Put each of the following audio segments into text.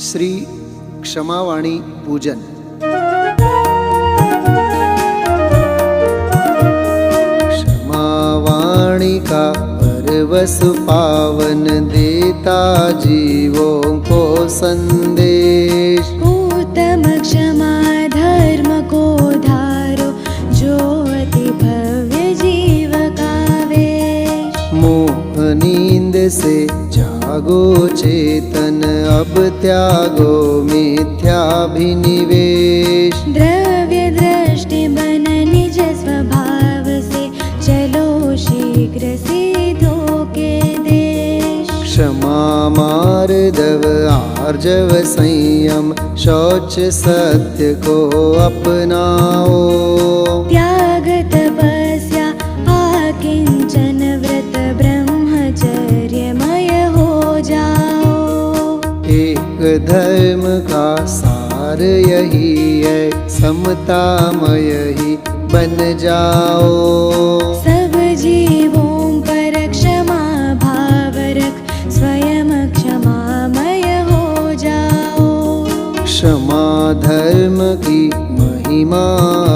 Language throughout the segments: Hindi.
श्री क्षमावाणी पूजन। क्षमावाणी का परवश पावन देता जीवों को संदेश। उत्तम क्षमा धर्म को धारो जो अति भव्य जीव का वेश। मोह नींद से जागो चेतन अब त्यागो मिथ्याभिनिवेश। द्रव्य दृष्टि बन निज स्वभाव से चलो शीघ्र सिद्धों के देश। क्षमा मार्दव आर्जव संयम शौच सत्य को अपनाओ। त्याग तपस्या आकिंचन व्रत ब्रह्मचर्यमय हो जाओ। एक धर्म का सार यही है समतामय ही बन जाओ। सब जीवों पर क्षमा भाव रख स्वयं क्षमामय हो जाओ। क्षमा धर्म की महिमा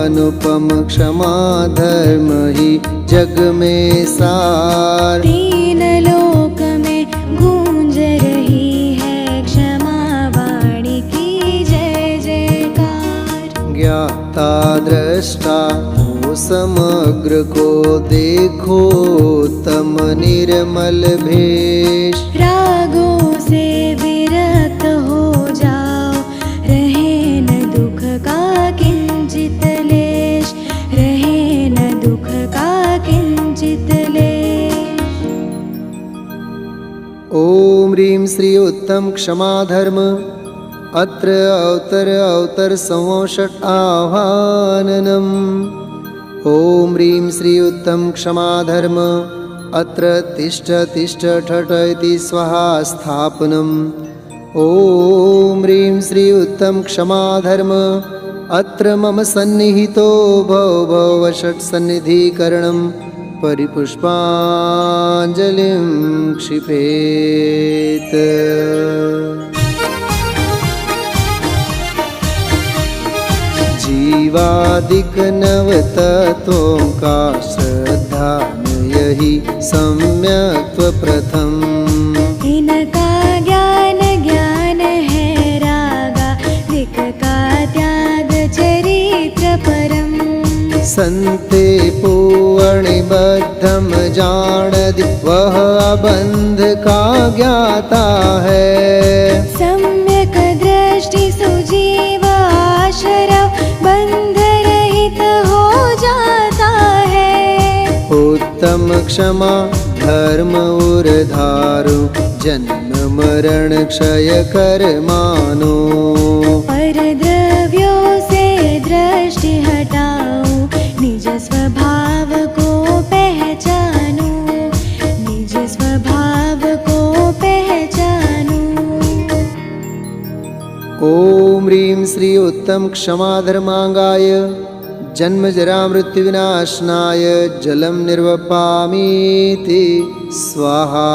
अनुपम क्षमा धर्म ही जग में सार। तीन लोक में गूंज रही है क्षमा वाणी की जय जयकार। ज्ञाता दृष्टा हो समग्र को देखो तम निर्मल भेष। रागों से विरक्त हो जाओ रहे न दुख का किंचित लेश। रहे न दुख का किंचित लेश। ओम ह्रीं श्री उत्तम क्षमा धर्म अत्र अवतर संवषट आह्वाननम्। ओम ह्रीं श्री उत्तम क्षमा धर्म अत्र तिष्ठ तिष्ठ ठठ इति स्वाहा स्थापनम्। ओम ह्रीं श्री उत्तम क्षमा धर्म अत्र मम सन्निहितो भव भव षट् सन्निधिकरणम् परिपुष्पाञ्जलिं क्षिपेत्। जीवादिक नवतत्वों का श्रद्धा यही सम्यक्त्व प्रथम। इनका ज्ञान ज्ञान है रागा दिक का त्याग चरित्र परम। संते पूर्णिबद्धम जानदि वह अबंध का ज्ञाता है। सम्यक दृष्टि सुजीव आश्रव बंध रहित हो जाता है। उत्तम क्षमा धर्म उर्धारु जन्म मरण क्षय कर मानो। पर द्रव्यों से दृष्टि हटाओ निज स्वभाव को पहचानो। निज स्वभाव को पहचानो। ओम ह्रीं श्री उत्तम क्षमा धर्मांगाय जन्म जरा मृत्यु विनाशनाय जलम निर्वपामीति स्वाहा।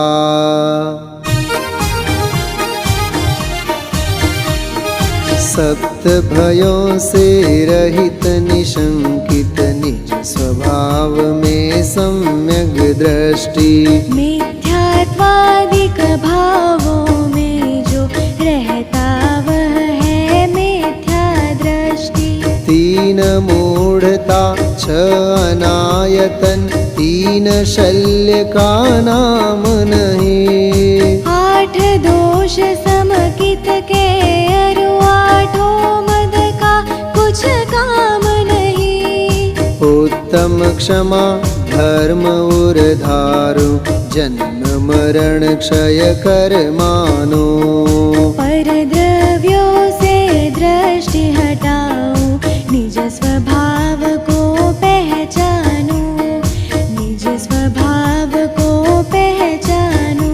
सप्त भयों से रहित निशंकित निज स्वभाव में सम्यक दृष्टि। मिथ्यात्वादिक भावों में जो रहता वह है मिथ्या दृष्टि। तीन मूढ़ता छ अनायतन तीन शल्य का नाम नहीं। आठ दोष समकित के अरु आठों मद का कुछ काम नहीं। उत्तम क्षमा धर्म उर्धारु जन्म मरण क्षय कर मानो। पर द्रव्यों से दृष्टि हटाओ निज स्वभाव को पहचानो। निज स्वभाव को पहचानो।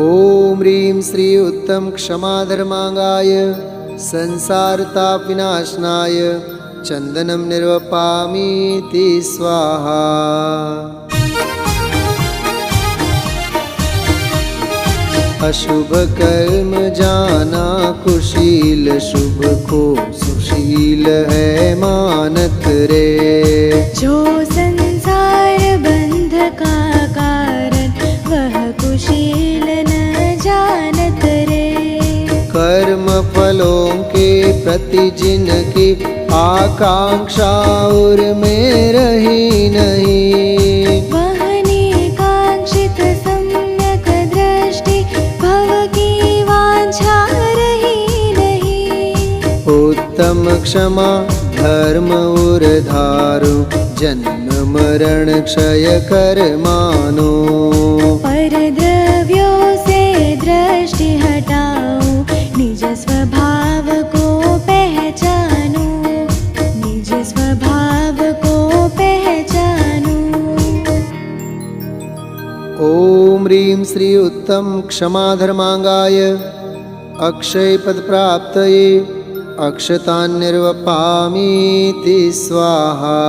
ओम ह्रीं श्री उत्तम क्षमा धर्मांगाय संसार ताप विनाशनाय चंदनम निर्वपामीति स्वाहा। अशुभ कर्म जाना कुशील, शुभ को सुशील है मानत रे। जो संसार बंध का कारण, वह कुशील न जानत रे। कर्म फलों के प्रति जिनकी आकांक्षा उर में रही नहीं, वह निकांक्षित सम्यक दृष्टि, भव की वांछा रही नहीं। उत्तम क्षमा धर्म उर धारो, जन्म मरण क्षय कर मानो। पर द्रव्यों से दृष्टि हटाओ, निज स्वभाव को पहचानो, निज स्वभाव को पहचानो। ओम ह्रीं श्री उत्तम क्षमा धर्मांगाय, अक्षय पद प्राप्तये अक्षतान् निर्वपामीति स्वाहा।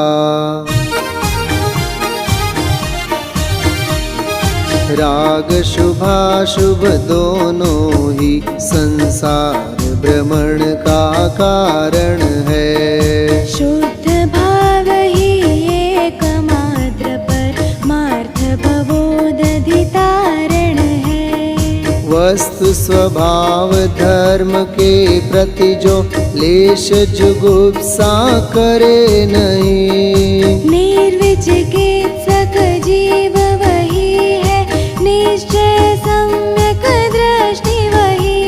राग शुभाशुभ दोनों ही संसार भ्रमण का कारण है। शुद्ध भाव ही एकमात्र परमार्थ भवोदधितारण है। वस्तु स्वभाव धर्म के प्रति जो लेश जुगुप्सा करे नहीं, निर्विचिकित्सक जीव वही है, निश्चय सम्यक दृष्टि वही।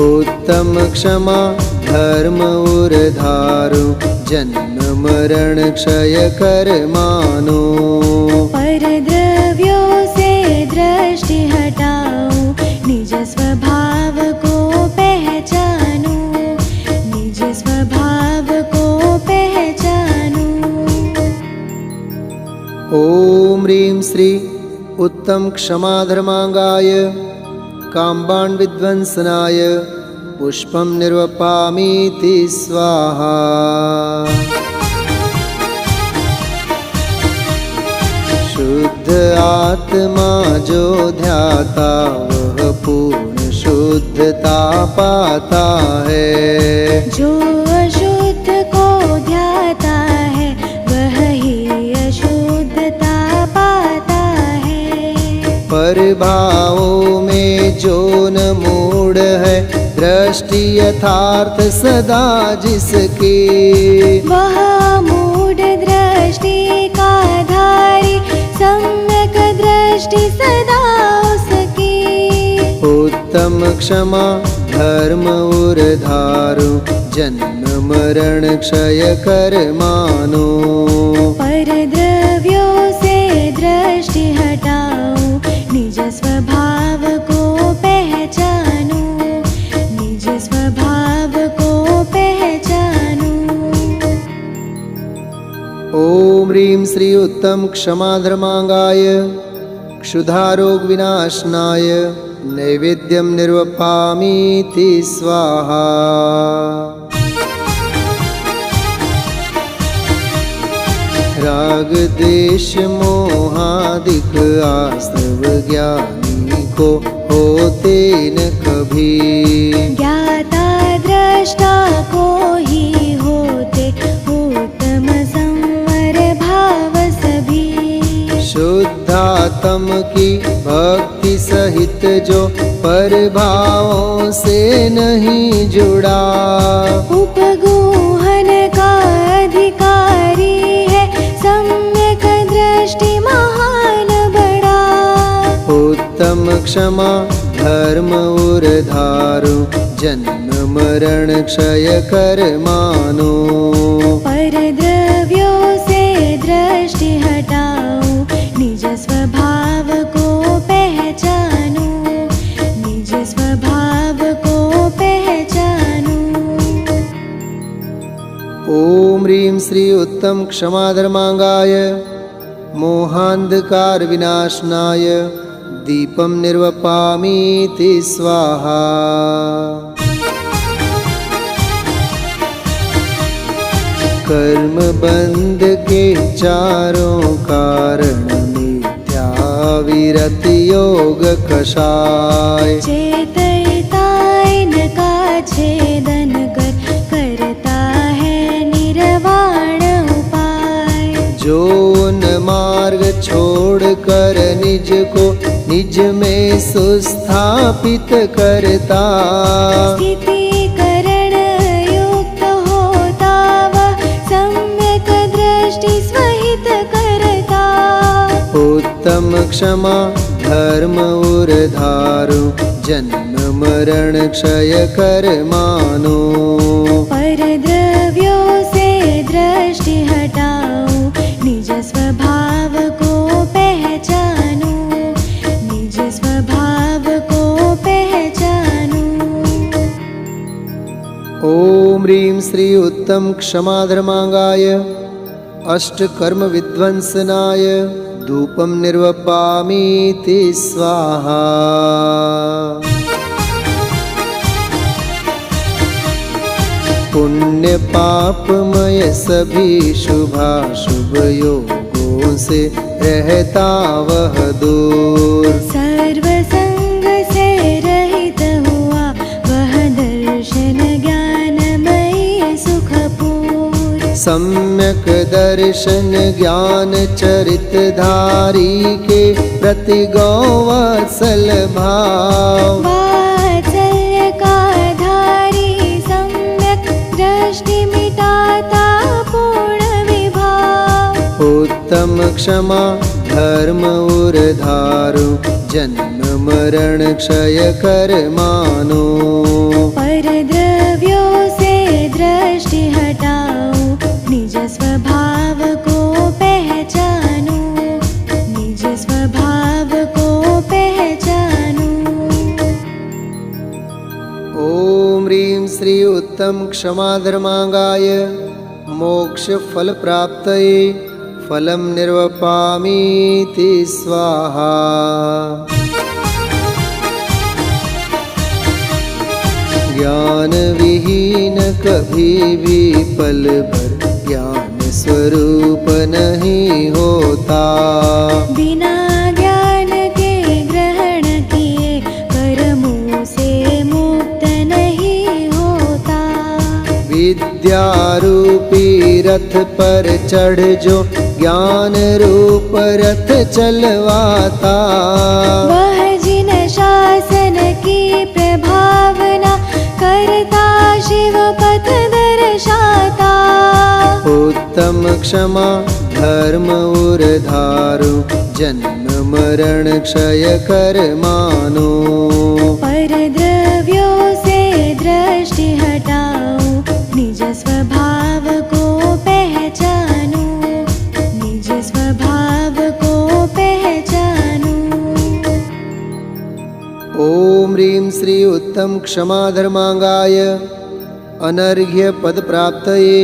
उत्तम क्षमा धर्म उर धारो, जन्म मरण क्षय कर मानो। पर द्रव्यों से दृष्टि हटाओ, निज स्वभाव को पहचानो, निज स्वभाव को पहचानो। ओम ह्रीं श्री उत्तम क्षमा धर्मांगाय, काम्बान् विध्वंसनाय पुष्पं निर्वपामीति स्वाहा। शुद्ध आत्मा जो ध्याता, वह पूर्ण शुद्धता पाता है। जो अशुद्ध को ध्याता है, वह ही अशुद्धता पाता है। परभावों में जो न मूढ़ है, दृष्टि यथार्थ सदा जिसकी, वह मूढ़ दृष्टि का धारी, सम्यक दृष्टि सदा उसकी। उत्तम क्षमा धर्म उर धारो, जन्म मरण क्षय कर मानो। पर द्रव्यों से दृष्टि हटाओ, निज स्वभाव को पहचानो, निज स्वभाव को पहचानो। ओम ह्रीं श्री उत्तम क्षमा धर्मांगाय, क्षुधारोग विनाशनाय नैवेद्यं निर्वपामीति स्वाहा। राग द्वेष मोहादिक आश्रव ज्ञानी को होते न कभी, ज्ञाता दृष्टा को ही होते उत्तम संवर भाव सभी। शुद्धात्म की भक्ति सहित जो परभावों से नहीं जुड़ा, उपगूहन का अधिकारी है, सम्यक दृष्टि महान बड़ा। उत्तम क्षमा धर्म उर धारो, जन्म मरण क्षय कर मानो। पर द्रव्यों से दृष्टि हटाओ, निज स्वभाव को पहचानो, निज स्वभाव को पहचानो। ओम ह्रीं श्री उत्तम क्षमा धर्मांगाय, मोहांधकार विनाशनाय दीपं निर्वपामीति स्वाहा। कर्म बंध के चारों कारण मिथ्या अविरत योग कषाय। चेतयिताय न का छेदन करता है निर्वाण उपाय। जो न मार्ग छोड़ कर निज को निज में सुस्थापित करता। स्थिति करण युक्त होता वह सम्यक दृष्टि स्वहित करता। उत्तम क्षमा धर्म उर्धारु जन्म मरण क्षय कर मानो। परद्रव्यों से दृष्टि हटाओ निज स्वभाव को पहचानो। निज स्वभाव को पहचानो। ओम ह्रीं श्री उत्तम क्षमा धर्मांगाय अष्ट कर्म विध्वंसनाय धूपम निर्वपामीति स्वाहा। पुण्य पापमय सभी शुभाशुभ योगों से रहता वह दूर। सर्व संग से रहित हुआ वह दर्शन ज्ञानमयी सुखपूर। सम्यक दर्शन ज्ञान चरित धारी के प्रति गौवत्सल भाव। वात्सल्य का धारी सम्यक दृष्टि मिटाता पूर्ण विभाव। उत्तम क्षमा धर्म उर्धारु जन्म मरण क्षय कर मानो। परद्रव्यों से दृष्टि हटाओ निज स्वभाव को पहचानो। निज स्वभाव को पहचानो। ओम ह्रीं श्री उत्तम क्षमा धर्मांगाय मोक्ष फल प्राप्तये फलम निर्वपामीति स्वाहा। ज्ञान विहीन कभी भी पल भर ज्ञान स्वरूप नहीं होता। बिना ज्ञान के ग्रहण किए कर्मों से मुक्त नहीं होता। विद्या रूपी रथ पर चढ़ जो ज्ञान रूप रथ चलवाता। वह जिन शासन की प्रभावना करता शिव पथ दर्शाता। उत्तम क्षमा धर्म उर्धारु जन्म मरण क्षय कर मानो। परद्रव्यों से दृष्टि हटाओ निज स्वभाव को पहचानो। निज स्वभाव को पहचानो। ओम ह्रीं श्री उत्तम क्षमा धर्मांगाय अनर्घ्य पद प्राप्तये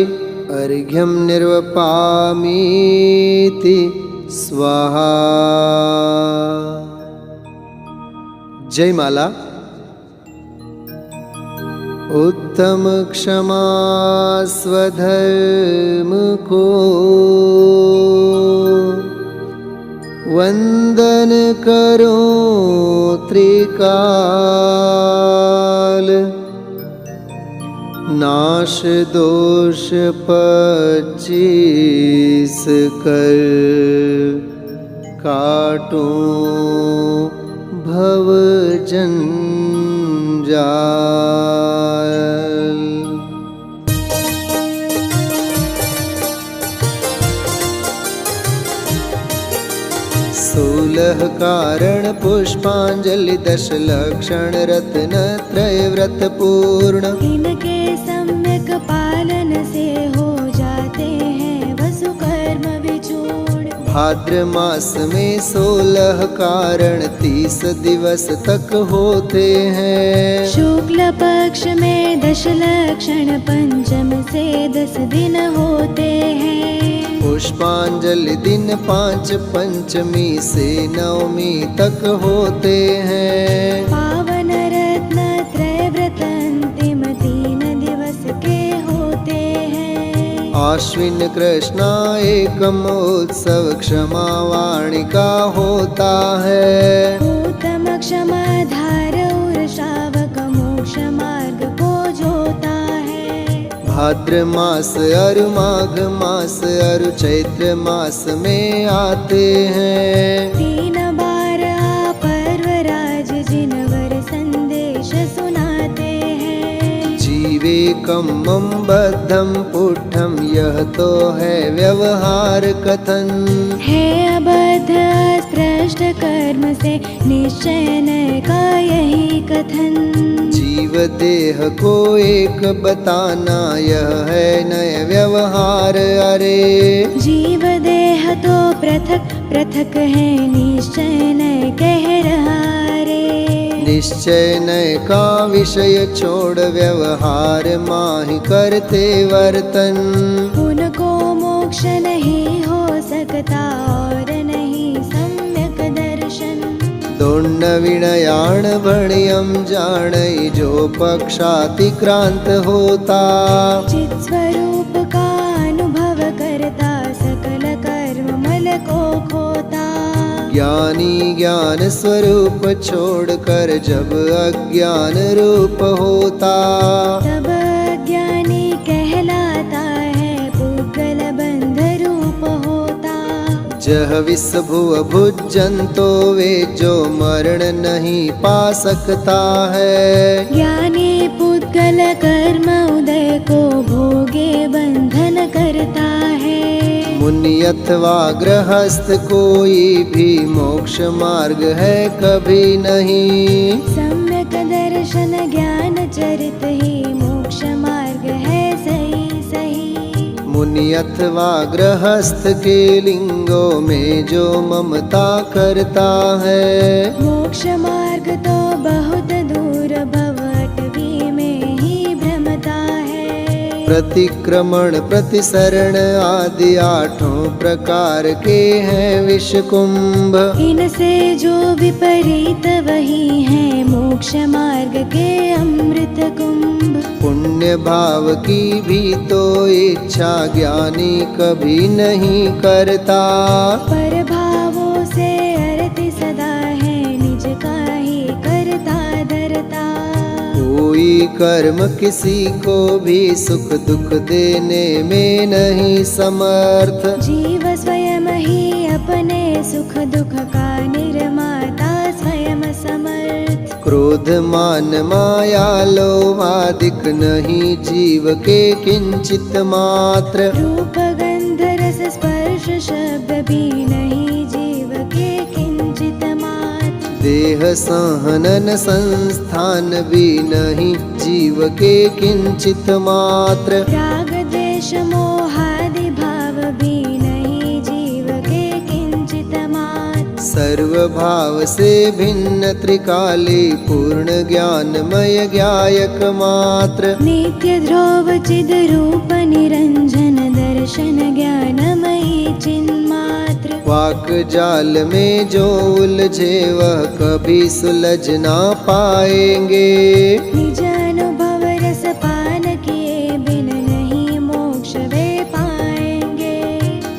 अर्घ्यम निर्वपामीति स्वाहा। जय माला। उत्तम क्षमा स्वधर्म को वंदन करो त्रिकाल। नाश दोष 25 कर काटूं भव जंजाल। 16 कारण पुष्पांजलि 10 लक्षण रत्न त्रय व्रत पूर्ण। इनके सम्यक पालन से हो जाते हैं वसु कर्म विचूर्ण। भाद्र मास में 16 कारण 30 दिवस तक होते हैं। शुक्ल पक्ष में 10 लक्षण पंचम से 10 दिन होते हैं। पुष्पांजलि दिन 5 पंचमी से नवमी तक होते हैं। पावन रत्न त्रय व्रत अंतिम 3 दिवस के होते हैं। आश्विन कृष्णा एकम उत्सव क्षमा वाणी का होता है। उत्तम क्षमा धार और शावक मोक्ष मार्ग को जोता है। भाद्र मास और माघ मास और चैत्र मास में आते हैं। 3 बार आ पर्व राज जिनवर संदेश सुनाते हैं। जीवेकम बद्धम पुष्ठम यह तो है व्यवहार कथन। है अबद्ध स्पृष्ट कर्म से निश्चय नय का यही कथन। जीव देह को एक बताना यह है नय व्यवहार। अरे जीव देह तो पृथक पृथक है निश्चय नय कह रहा रे। निश्चय नय का विषय छोड़ व्यवहार माहि करते वर्तन। उनको मोक्ष नहीं हो सकता और नहीं सम्यक दर्शन। दोण्ड विनयाण भणियम जाणई जो पक्षातिक्रांत होता। चित स्वरूप का अनुभव करता सकल कर्म मल को खोता। ज्ञानी ज्ञान स्वरूप छोड़कर जब अज्ञान रूप होता। तब अज्ञानी कहलाता है पुद्गल बंध रूप होता। जह विष भुव भुजंतो वे जो मरण नहीं पा सकता है। ज्ञानी पुद्गल कर्म उदय को भोगे बंधन करता है। मुनि अथवा गृहस्थ कोई भी मोक्ष मार्ग है कभी नहीं। सम्यक दर्शन ज्ञान चरित ही मोक्ष मार्ग है सही सही। मुनि अथवा गृहस्थ के लिंगों में जो ममता करता है। मोक्ष मार्ग तो बहुत दूर भव अटवी में ही भ्रमता है। प्रतिक्रमण प्रतिसरण आदि 8 प्रकार के हैं विष कुंभ। इनसे जो विपरीत वही है मोक्ष मार्ग के अमृत कुंभ। पुण्य भाव की भी तो इच्छा ज्ञानी कभी नहीं करता। पर भावों से अरति सदा है निज का ही करता धरता। कोई कर्म किसी को भी सुख दुख देने में नहीं समर्थ। जीव स्वयं ही अपने सुख दुख का निर्माता स्वयं समर्थ। क्रोध मान माया लोभ आदिक नहीं जीव के किंचित मात्र। रूप गंध रस स्पर्श शब्द भी नहीं जीव के किंचित मात्र। देह सहनन संस्थान भी नहीं जीव के किंचित मात्र। राग द्वेष मोहादि भाव भी नहीं जीव के किंचित मात्र। सर्व भाव से भिन्न त्रिकाली पूर्ण ज्ञानमय ज्ञायक मात्र। नित्य ध्रुव चिद रूप निरंजन दर्शन ज्ञानमयी चिन्मात्र। वाक जाल में जो उलझे वह कभी सुलझ ना पाएंगे। निज अनुभव रस पान किए बिन नहीं मोक्ष वे पाएंगे।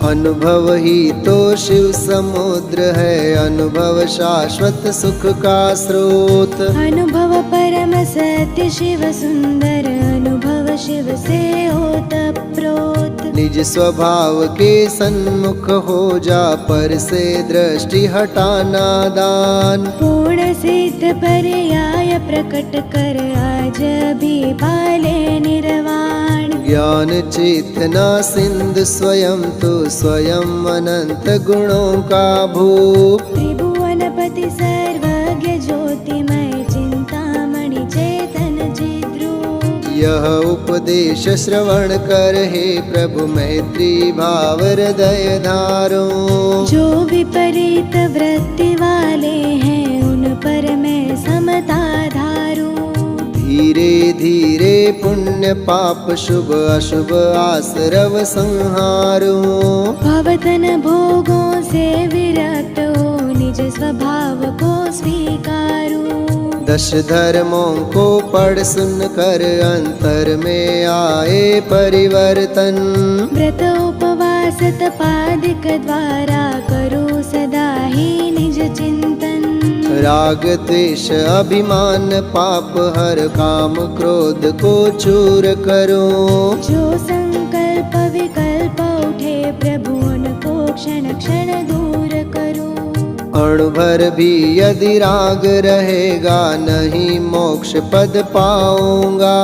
अनुभव ही तो शिव समुद्र है अनुभव शाश्वत सुख का स्रोत। अनुभव परम सत्य शिव सुंदर अनुभव शिव से ओतप्रोत। निज स्वभाव के सन्मुख हो जा पर से दृष्टि हटाना दान। पूर्ण सिद्ध पर्याय प्रकट कर आज भी पाले निर्वाण। ज्ञान चेतना सिंधु स्वयं तो स्वयं अनंत गुणों का भूप। त्रिभुवनपति सर्वज्ञ ज्योतिमय चिंतामणि चेतन चिद्रूप। यह उपदेश श्रवण कर हे प्रभु मैत्री भाव हृदय धारो। जो विपरीत वृत्ति वाले हैं उन पर मैं समता धारूं। धीरे धीरे पुण्य पाप शुभ अशुभ आसरव संहारो। भवतन भोगों से विरक्त हो निज स्वभाव को स्वीकारूं। 10 धर्मों को पढ़ सुन कर अंतर में आए परिवर्तन। व्रत उपवास तपादिक द्वारा करो सदा ही निज चिंतन। राग द्वेष अभिमान पाप हर काम क्रोध को चूर करो। जो संकल्प विकल्प उठे प्रभु उनको क्षण क्षण दूर करो। अणु भर भी यदि राग रहेगा नहीं मोक्ष पद पाऊंगा।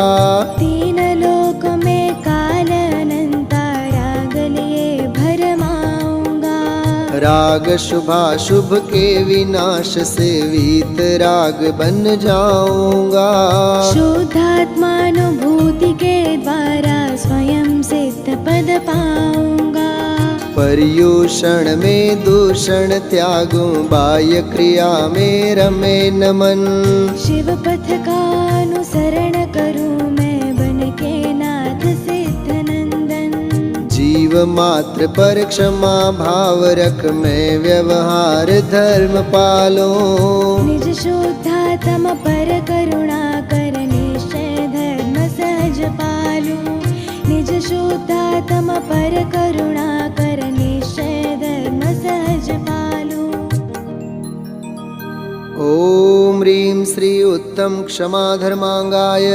3 लोक में काल अनंता राग लिए भरमाऊंगा। राग शुभाशुभ के विनाश से वीत राग बन जाऊंगा। शुद्धात्मानुभूति के द्वारा स्वयं सिद्ध पद पाऊंगा। पर्यूषण में दूषण त्यागूं बाह्य क्रिया में रमे न मन। शिव पथ का अनुसरण करूं मैं बन के नाथ सिद्ध नंदन। जीव मात्र पर क्षमा भाव रख मैं व्यवहार धर्म पालो। निज शुद्धात्म पर करुणा कर निश्चय धर्म सहज पालू। निज शुद्धात्म पर करुणा कर निश्चय धर्म सहज पालू। ओम ह्रीं श्री उत्तम क्षमा धर्मांगाय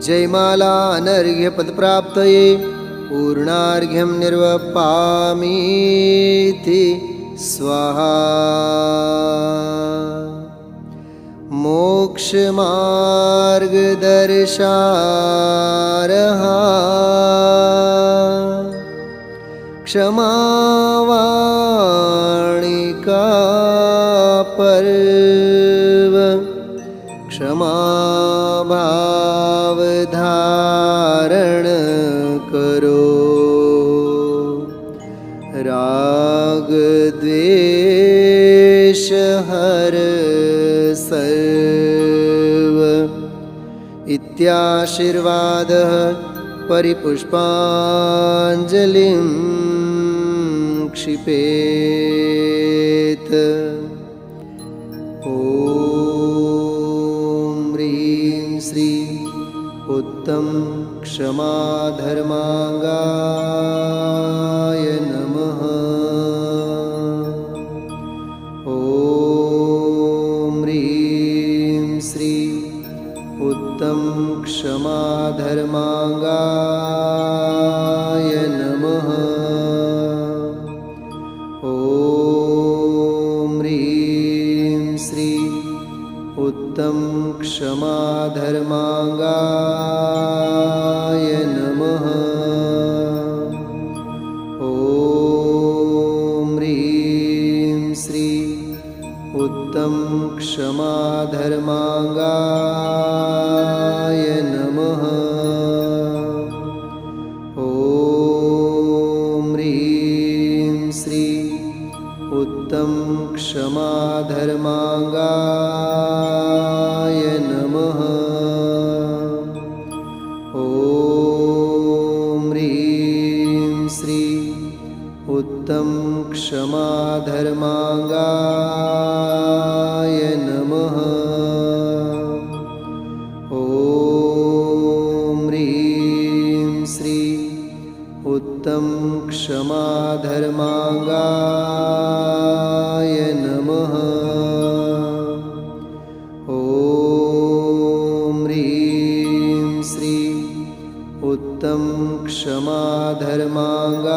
जयमाला अनर्घ्य पद प्राप्तये पूर्णार्घ्यं निर्वपामीति स्वाहा। मोक्ष मार्ग दर्शारहा क्षमा वाणी का पर्व। क्षमा भाव धारण करो। राग द्वेष हर सर्व इत्याशीर्वादः परिपुष्पाञ्जलिं क्षिपेत्। ॐ ह्रीं श्री उत्तम क्षमा धर्मांगाय नमः। ॐ ह्रीं श्री उत्तम क्षमा धर्मांगाय नमः। ॐ ह्रीं श्री उत्तम क्षमा धर्मांगाय नमः। ॐ ह्रीं श्री उत्तम क्षमा धर्मांगाय नमः। ॐ ह्रीं श्री उत्तम क्षमा धर्मांगाय नमः। ॐ ह्रीं श्री उत्तम क्षमा धर्मांगाय नमः। ॐ ह्रीं श्री उत्तम क्षमा धर्मांगाय नमः। ॐ ह्रीं श्री उत्तम क्षमा धर्मांगाय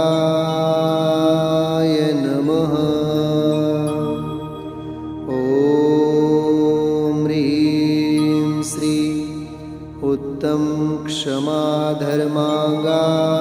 नमः। ॐ ह्रीं श्री उत्तम क्षमा धर्मांगाय